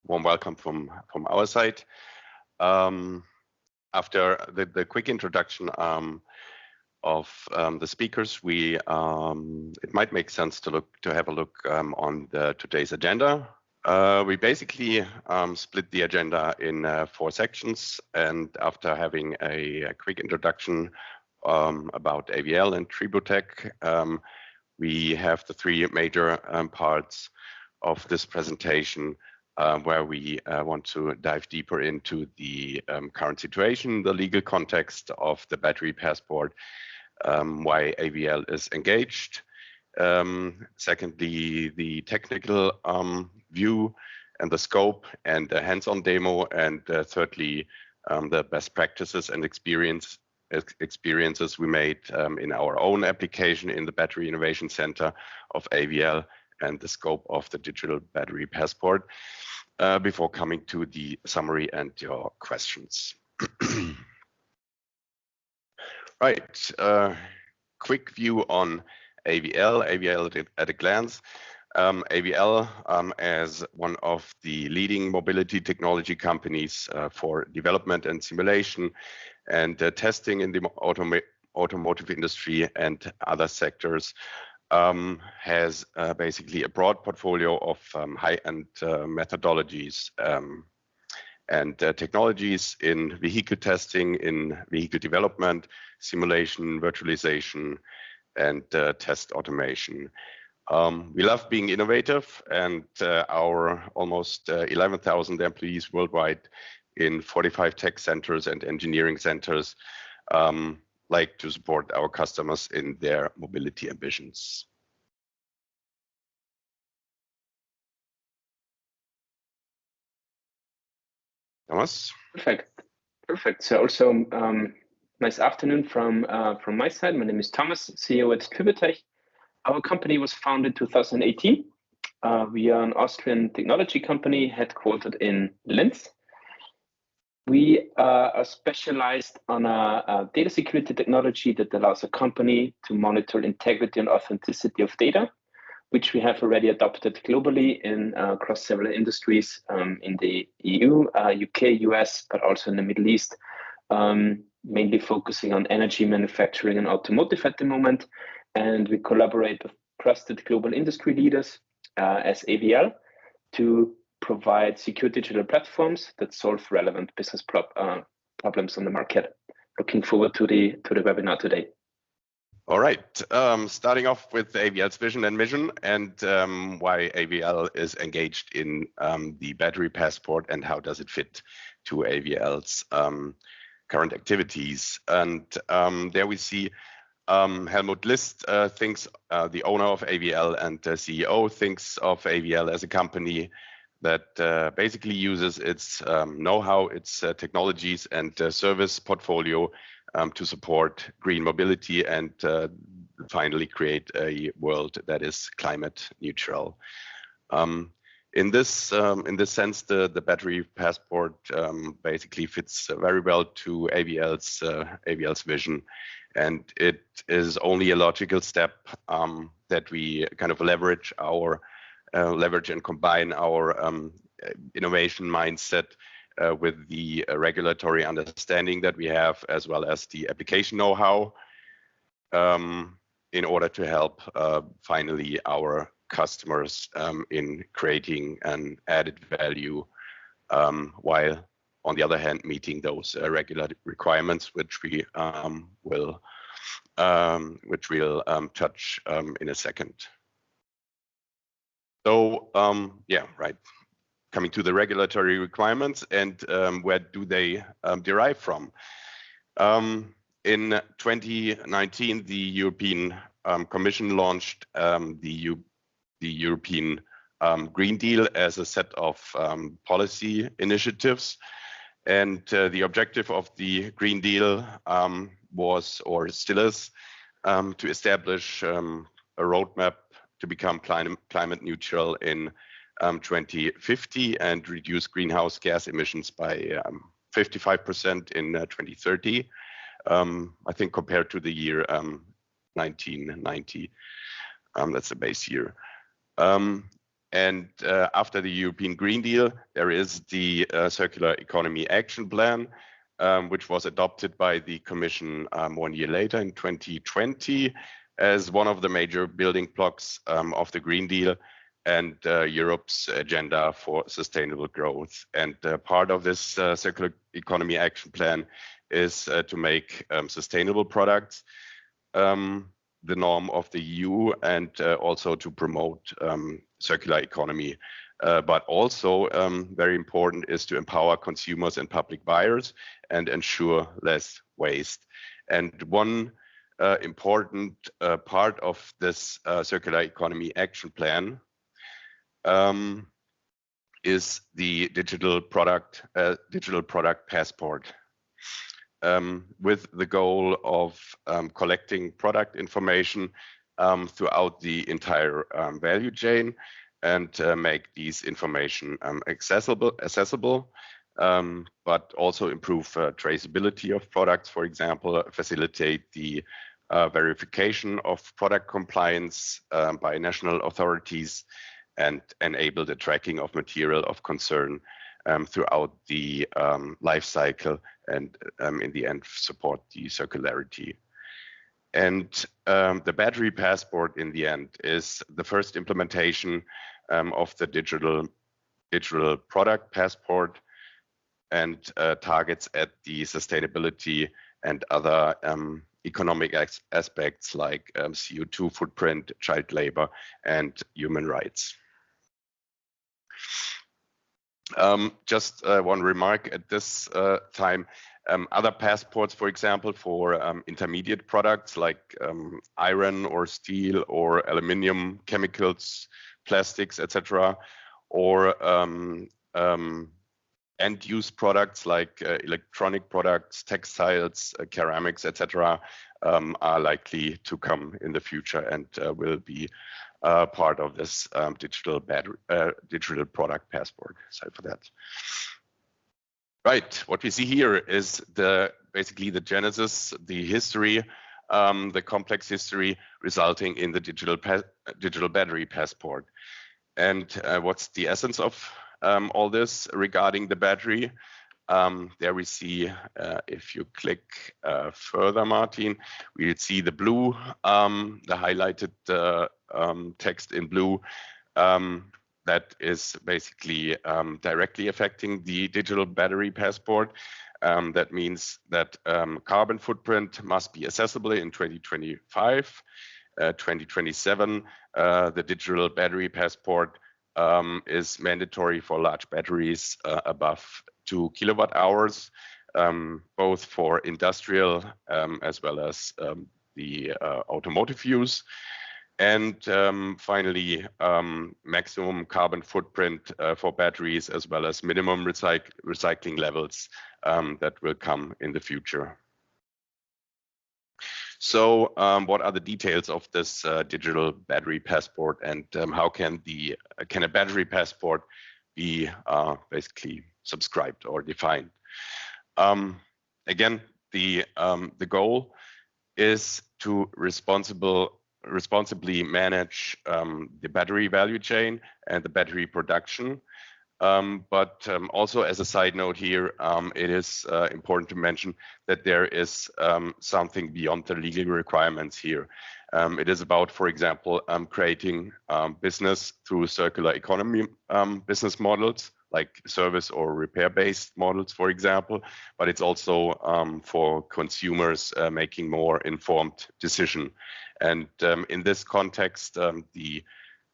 warm welcome from our side. After the quick introduction of the speakers, it might make sense to have a look on today's agenda. We basically split the agenda in 4 sections, and after having a quick introduction about AVL and Tributech, we have the 3 major parts of this presentation where we want to dive deeper into the current situation, the legal context of the battery passport, why AVL is engaged. Secondly, the technical view and the scope and the hands-on demo, and thirdly, the best practices and experiences we made in our own application in the Battery Innovation Center of AVL and the scope of the Digital Battery Passport before coming to the summary and your questions. Right, quick view on AVL at a glance. AVL as one of the leading mobility technology companies for development and simulation and testing in the automotive industry and other sectors, has basically a broad portfolio of high-end methodologies and technologies in vehicle testing, in vehicle development, simulation, virtualization, and test automation. We love being innovative, and our almost 11,000 employees worldwide in 45 tech centers and engineering centers like to support our customers in their mobility ambitions. Thomas? Perfect. So also, nice afternoon from my side. My name is Thomas, CEO at Tributech. Our company was founded in 2018. We are an Austrian technology company headquartered in Linz. We are specialized on a data security technology that allows a company to monitor integrity and authenticity of data, which we have already adopted globally across several industries in the EU, UK, US, but also in the Middle East, mainly focusing on energy manufacturing and automotive at the moment. And we collaborate with trusted global industry leaders as AVL to provide secure digital platforms that solve relevant business problems on the market. Looking forward to the webinar today. All right, starting off with AVL's vision and mission, and why AVL is engaged in the battery passport and how does it fit to AVL's current activities. And there we see Helmut List thinks, the owner of AVL and the CEO thinks of AVL as a company that basically uses its know-how, its technologies and service portfolio to support green mobility and finally create a world that is climate neutral. In this sense, the battery passport basically fits very well to AVL's vision, and it is only a logical step that we kind of leverage and combine our innovation mindset with the regulatory understanding that we have, as well as the application know-how, in order to help finally our customers in creating an added value, while on the other hand meeting those regular requirements, which we'll touch in a second. So yeah, right. Coming to the regulatory requirements and where do they derive from? In 2019, the European Commission launched the European Green Deal as a set of policy initiatives. And the objective of the Green Deal was, or still is, to establish a roadmap to become climate neutral in 2050 and reduce greenhouse gas emissions by 55% in 2030, I think compared to the year 1990. That's the base year. And after the European Green Deal, there is the Circular Economy Action Plan, which was adopted by the Commission 1 year later in 2020 as one of the major building blocks of the Green Deal and Europe's agenda for sustainable growth. And part of this Circular Economy Action Plan is to make sustainable products the norm of the EU, and also to promote circular economy. But also very important is to empower consumers and public buyers and ensure less waste. And one important part of this Circular Economy Action Plan is the Digital Product Passport, with the goal of collecting product information throughout the entire value chain and make these information accessible, but also improve traceability of products, for example, facilitate the verification of product compliance by national authorities, and enable the tracking of material of concern throughout the life cycle, and in the end support the circularity. And the battery passport in the end is the first implementation of the digital product passport, and targets at the sustainability and other economic aspects like CO2 footprint, child labor, and human rights. Just one remark at this time. Other passports, for example, for intermediate products like iron or steel or aluminium, chemicals, plastics, etc., or end-use products like electronic products, textiles, ceramics, etc., are likely to come in the future and will be part of this digital product passport. Sorry for that. Right, what we see here is basically the genesis, the history, the complex history resulting in the digital battery passport. And what's the essence of all this regarding the battery? There we see, if you click further, Martin, we see the blue, the highlighted text in blue, that is basically directly affecting the digital battery passport. That means that carbon footprint must be accessible in 2025. 2027, the digital battery passport is mandatory for large batteries above 2 kilowatt hours, both for industrial as well as the automotive use. And finally, maximum carbon footprint for batteries, as well as minimum recycling levels that will come in the future. So what are the details of this digital battery passport, and how can a battery passport be basically subscribed or defined? Again, the goal is to responsibly manage the battery value chain and the battery production. But also, as a side note here, it is important to mention that there is something beyond the legal requirements here. It is about, for example, creating business through circular economy business models, like service or repair-based models, for example. But it's also for consumers making more informed decision. And in this context, the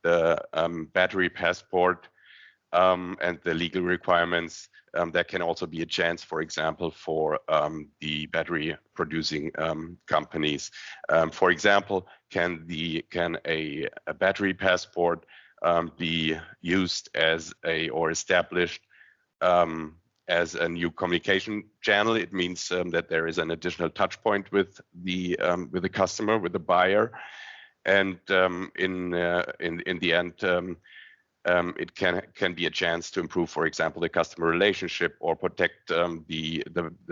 battery passport and the legal requirements, there can also be a chance, for example, for the battery producing companies. For example, can a battery passport be used as or established as a new communication channel? It means that there is an additional touch point with the customer, with the buyer, and in the end, it can be a chance to improve, for example, the customer relationship, or protect the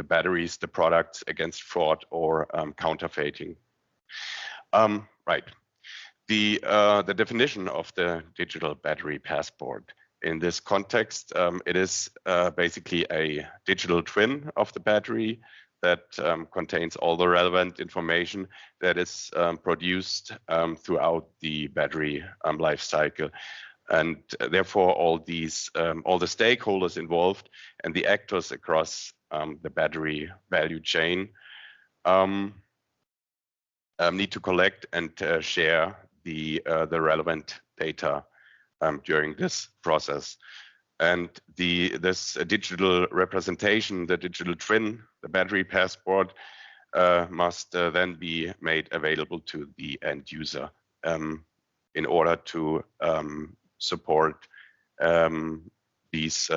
batteries, the products, against fraud or counterfeiting. Right. The definition of the digital battery passport. In this context, it is basically a digital twin of the battery that contains all the relevant information that is produced throughout the battery life cycle. And therefore, all the stakeholders involved and the actors across the battery value chain need to collect and share the relevant data during this process. And this digital representation, the digital twin, the battery passport, must then be made available to the end user in order to support these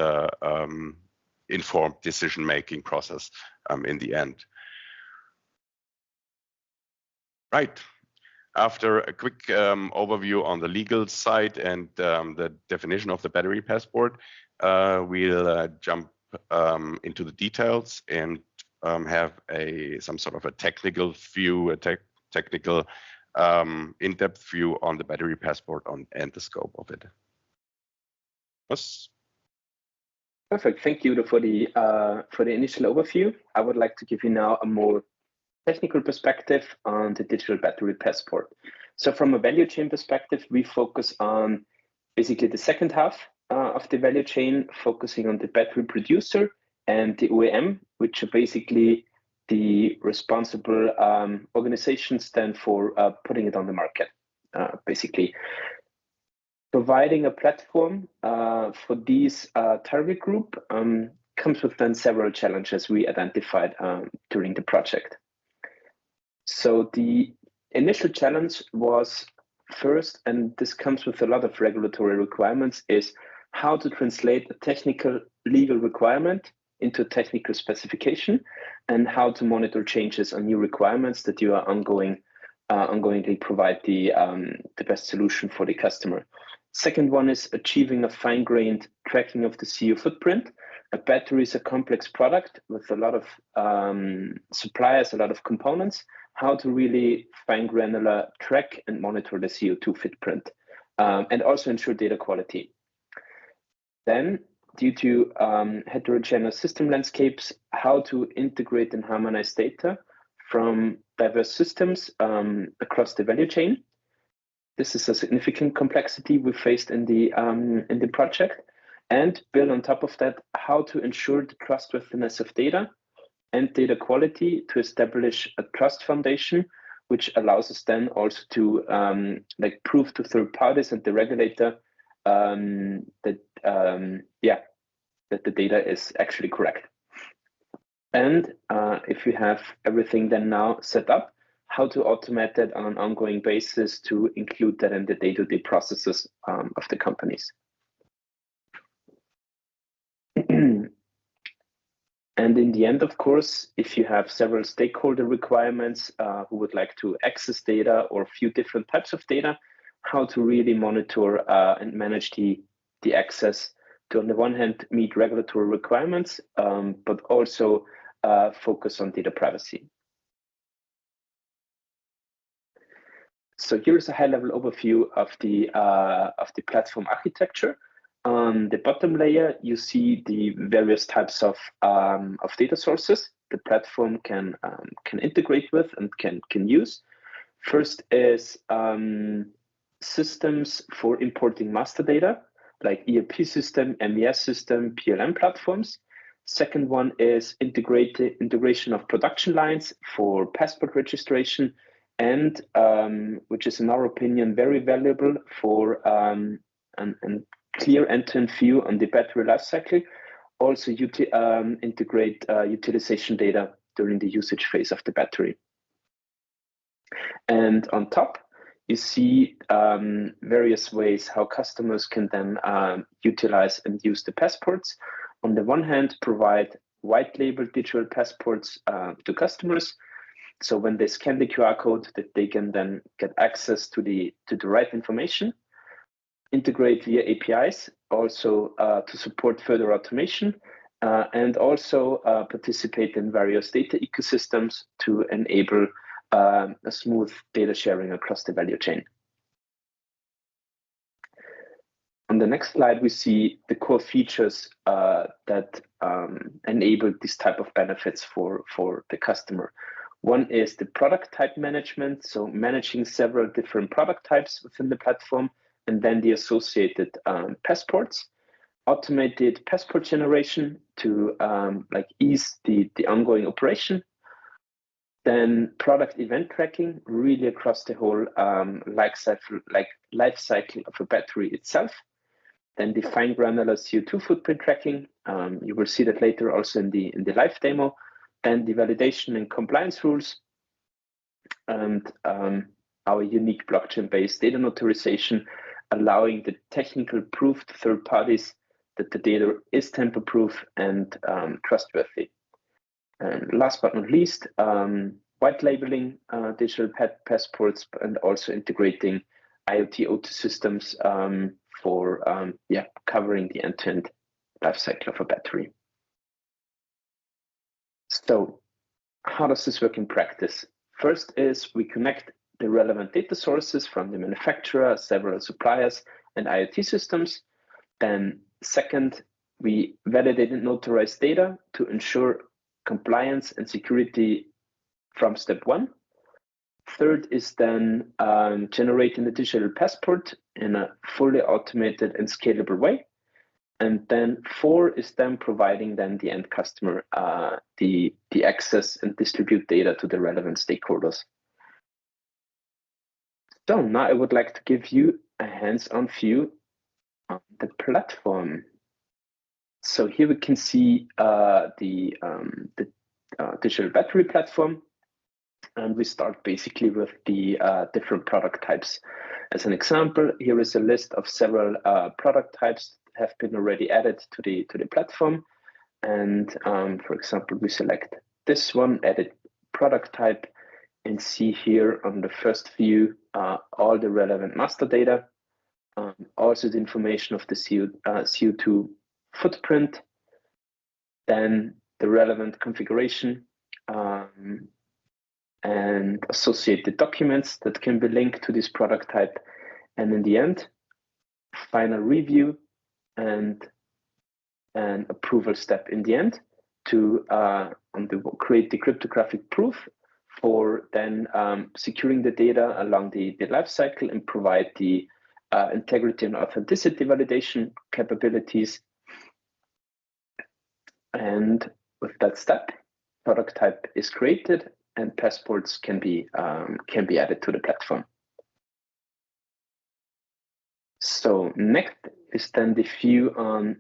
informed decision-making process in the end. Right. After a quick overview on the legal side and the definition of the battery passport, we'll jump into the details and have some sort of a technical view, technical in-depth view on the battery passport and the scope of it. Yes. Perfect. Thank you for the initial overview. I would like to give you now a more technical perspective on the digital battery passport. So from a value chain perspective, we focus on basically the second half of the value chain, focusing on the battery producer and the OEM, which are basically the responsible organizations then for putting it on the market. Basically, providing a platform for these target group comes with then several challenges we identified during the project. So the initial challenge was first, and this comes with a lot of regulatory requirements, is how to translate a technical legal requirement into a technical specification and how to monitor changes on new requirements that you are ongoingly provide the best solution for the customer. Second one is achieving a fine-grained tracking of the CO footprint. A battery is a complex product with a lot of suppliers, a lot of components. How to really fine granular track and monitor the CO2 footprint and also ensure data quality. Then, due to heterogeneous system landscapes, how to integrate and harmonize data from diverse systems across the value chain. This is a significant complexity we faced in the project, and build on top of that how to ensure the trustworthiness of data and data quality to establish a trust foundation, which allows us then also to prove to third parties and the regulator that the data is actually correct. And if you have everything then now set up, how to automate that on an ongoing basis to include that in the day-to-day processes of the companies. And in the end, of course, if you have several stakeholder requirements who would like to access data or a few different types of data, how to really monitor and manage the access to, on the one hand, meet regulatory requirements, but also focus on data privacy. So here's a high-level overview of the platform architecture. On the bottom layer, you see the various types of data sources the platform can integrate with and can use. First is systems for importing master data, like ERP system, MES system, PLM platforms. Second one is integration of production lines for passport registration, and which is in our opinion very valuable for an clear end-to-end view on the battery lifecycle. Also integrate utilization data during the usage phase of the battery. And on top, you see various ways how customers can then utilize and use the passports. On the one hand, provide white label digital passports to customers. So when they scan the QR code, that they can then get access to the right information. Integrate via APIs, also to support further automation, and also participate in various data ecosystems to enable a smooth data sharing across the value chain. On the next slide, we see the core features that enable this type of benefits for the customer. One is the product type management, so managing several different product types within the platform, and then the associated passports. Automated passport generation to ease the ongoing operation. Then product event tracking, really across the whole life cycle of a battery itself. Then the fine granular CO2 footprint tracking. You will see that later also in the live demo. Then the validation and compliance rules, and our unique blockchain-based data notarization, allowing the technical proof to third parties that the data is tamper-proof and trustworthy. And last but not least, white labeling digital passports, and also integrating IoT/OT systems for covering the end-to-end life cycle of a battery. So how does this work in practice? First is we connect the relevant data sources from the manufacturer, several suppliers, and IoT systems. Then second, we validate and notarize data to ensure compliance and security from step one. Third is then generating the digital passport in a fully automated and scalable way. And then four is then providing then the end customer the access and distribute data to the relevant stakeholders. So now I would like to give you a hands-on view on the platform. So here we can see the digital battery platform, and we start basically with the different product types. As an example, here is a list of several product types that have been already added to the platform. And for example, we select this one, edit product type, and see here on the first view all the relevant master data, also the information of the CO2 footprint, then the relevant configuration, and associated documents that can be linked to this product type. And in the end, final review and an approval step in the end to create the cryptographic proof for then securing the data along the life cycle and provide the integrity and authenticity validation capabilities. And with that step, product type is created and passports can be added to the platform. So next is then the view on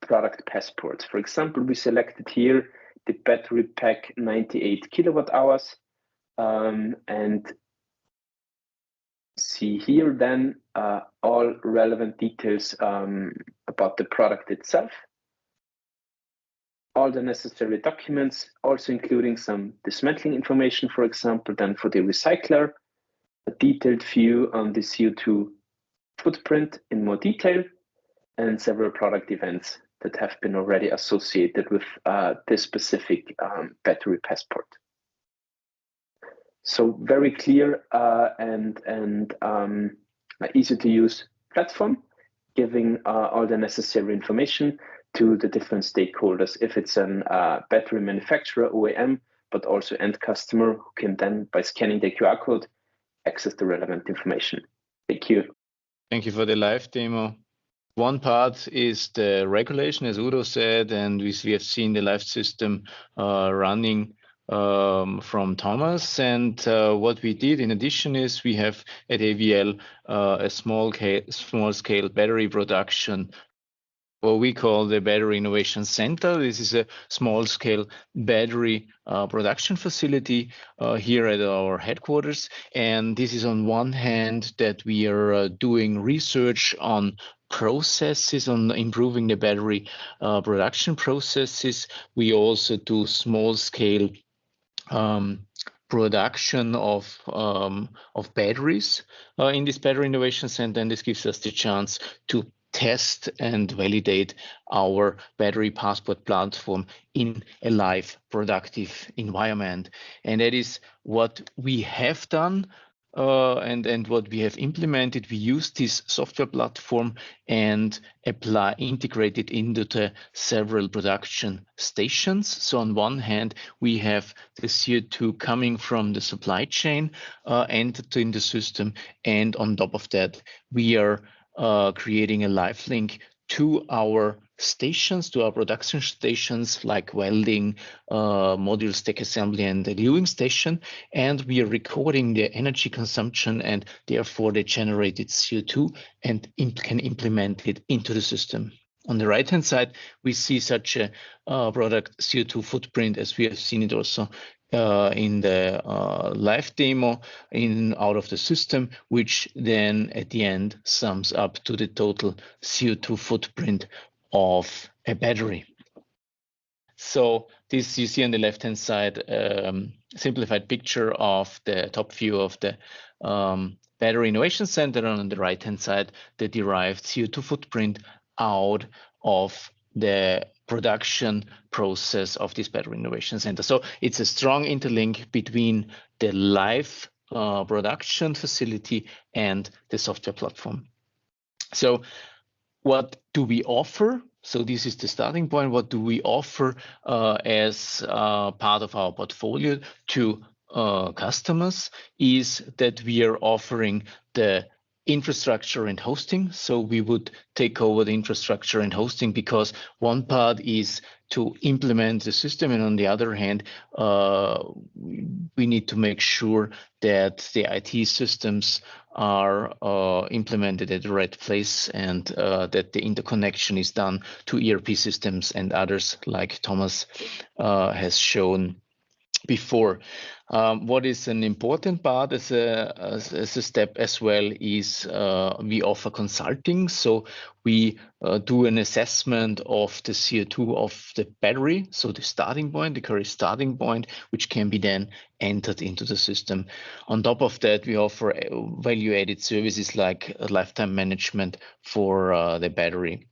product passports. For example, we selected here the battery pack 98 kilowatt hours, and see here then all relevant details about the product itself, all the necessary documents, also including some dismantling information, for example, then for the recycler, a detailed view on the CO2 footprint in more detail, and several product events that have been already associated with this specific battery passport. So very clear and easy to use platform, giving all the necessary information to the different stakeholders, if it's an battery manufacturer, OEM, but also end customer, who can then, by scanning the QR code, access the relevant information. Thank you. Thank you for the live demo. One part is the regulation, as Udo said, and we have seen the live system running from Thomas. And what we did in addition is we have at AVL a small scale battery production, what we call the Battery Innovation Center. This is a small-scale battery production facility here at our headquarters. And this is on one hand that we are doing research on processes, on improving the battery production processes. We also do small-scale production of batteries in this Battery Innovation Center, and this gives us the chance to test and validate our battery passport platform in a live productive environment. And that is what we have done and what we have implemented, we use this software platform and integrate it into the several production stations. So on one hand, we have the CO2 coming from the supply chain entered in the system, and on top of that, we are creating a live link to our stations, to our production stations like welding, module stack assembly, and the gluing station. And we are recording the energy consumption and therefore the generated CO2 and can implement it into the system. On the right-hand side, we see such a product CO2 footprint as we have seen it also in the live demo out of the system, which then at the end sums up to the total CO2 footprint of a battery. So this you see on the left-hand side, simplified picture of the top view of the Battery Innovation Center, and on the right-hand side, the derived CO2 footprint out of the production process of this Battery Innovation Center. So it's a strong interlink between the live production facility and the software platform. So what do we offer? So this is the starting point. What do we offer as part of our portfolio to customers is that we are offering the infrastructure and hosting. So we would take over the infrastructure and hosting, because one part is to implement the system, and on the other hand, we need to make sure that the IT systems are implemented at the right place, and that the interconnection is done to ERP systems and others, like Thomas has shown before. What is an important part as a step as well is we offer consulting. So we do an assessment of the CO2 of the battery, so the starting point, the current starting point, which can be then entered into the system. On top of that, we offer value-added services like lifetime management for the battery.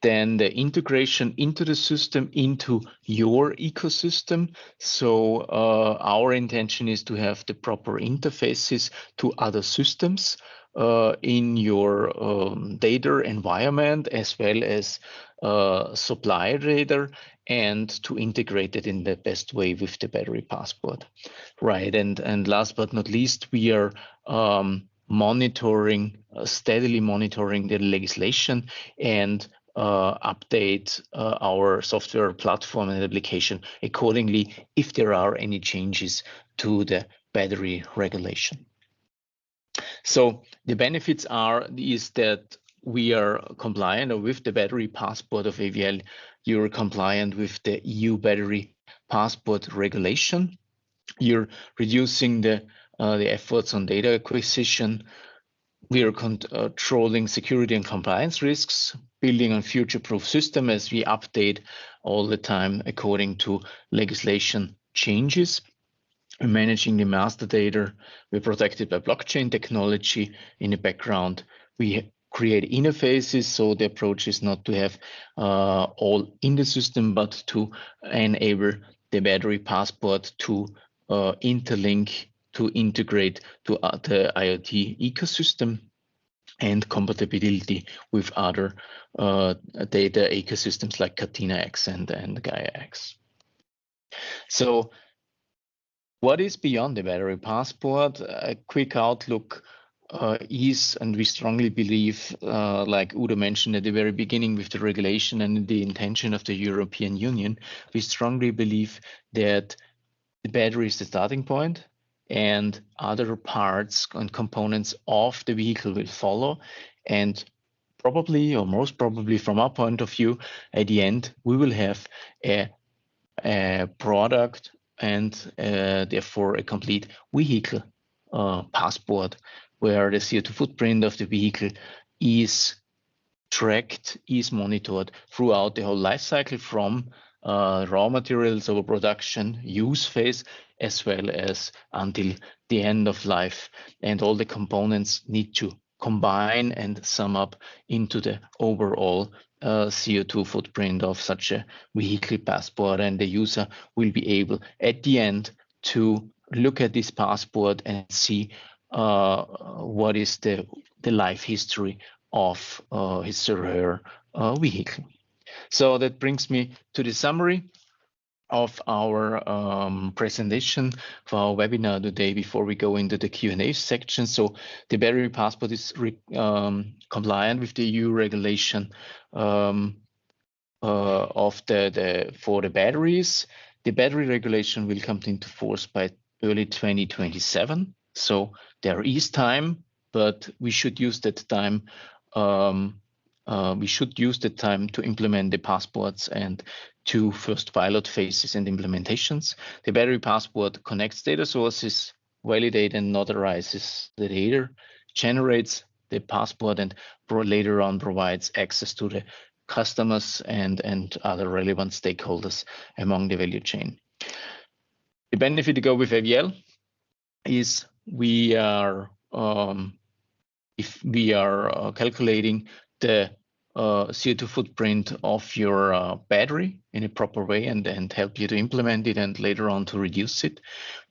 Then the integration into the system, into your ecosystem. So our intention is to have the proper interfaces to other systems in your data environment, as well as supply data, and to integrate it in the best way with the battery passport. Right, and last but not least, we are steadily monitoring the legislation and update our software platform and application accordingly if there are any changes to the battery regulation. So the benefits is that we are compliant with the battery passport of AVL. You're compliant with the EU battery passport regulation. You're reducing the efforts on data acquisition. We are controlling security and compliance risks, building on future-proof system as we update all the time according to legislation changes. We're managing the master data. We're protected by blockchain technology in the background. We create interfaces, so the approach is not to have all in the system, but to enable the battery passport to interlink, to integrate to the IoT ecosystem, and compatibility with other data ecosystems like Catena-X and Gaia-X. So what is beyond the battery passport? A quick outlook is, and we strongly believe, like Udo mentioned at the very beginning with the regulation and the intention of the European Union, we strongly believe that the battery is the starting point, and other parts and components of the vehicle will follow. And probably, or most probably from our point of view, at the end, we will have a product and therefore a complete vehicle passport, where the CO2 footprint of the vehicle is tracked, is monitored throughout the whole life cycle, from raw materials over production, use phase, as well as until the end of life. And all the components need to combine and sum up into the overall CO2 footprint of such a vehicle passport. And the user will be able at the end to look at this passport and see what is the life history of his or her vehicle. So that brings me to the summary of our presentation for our webinar today before we go into the Q&A section. So the battery passport is compliant with the EU regulation of for the batteries. The battery regulation will come into force by early 2027. So there is time, but we should use that time. We should use the time to implement the passports and to first pilot phases and implementations. The battery passport connects data sources, validates and notarizes the data, generates the passport, and later on provides access to the customers and other relevant stakeholders among the value chain. The benefit to go with AVL is we are if we are calculating the CO2 footprint of your battery in a proper way and help you to implement it and later on to reduce it.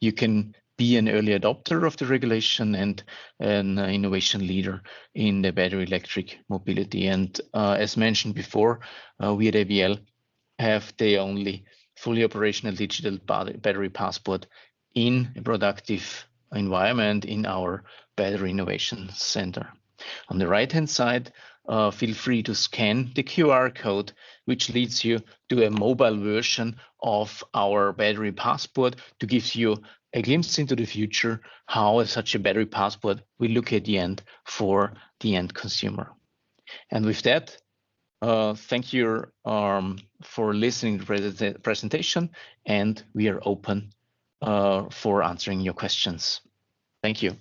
You can be an early adopter of the regulation and an innovation leader in the battery electric mobility. And as mentioned before, we at AVL have the only fully operational digital battery passport in a productive environment in our Battery Innovation Center. On the right-hand side, feel free to scan the QR code, which leads you to a mobile version of our battery passport to give you a glimpse into the future, how such a battery passport will look at the end for the end consumer. And with that, thank you for listening to the presentation, and we are open for answering your questions. Thank you.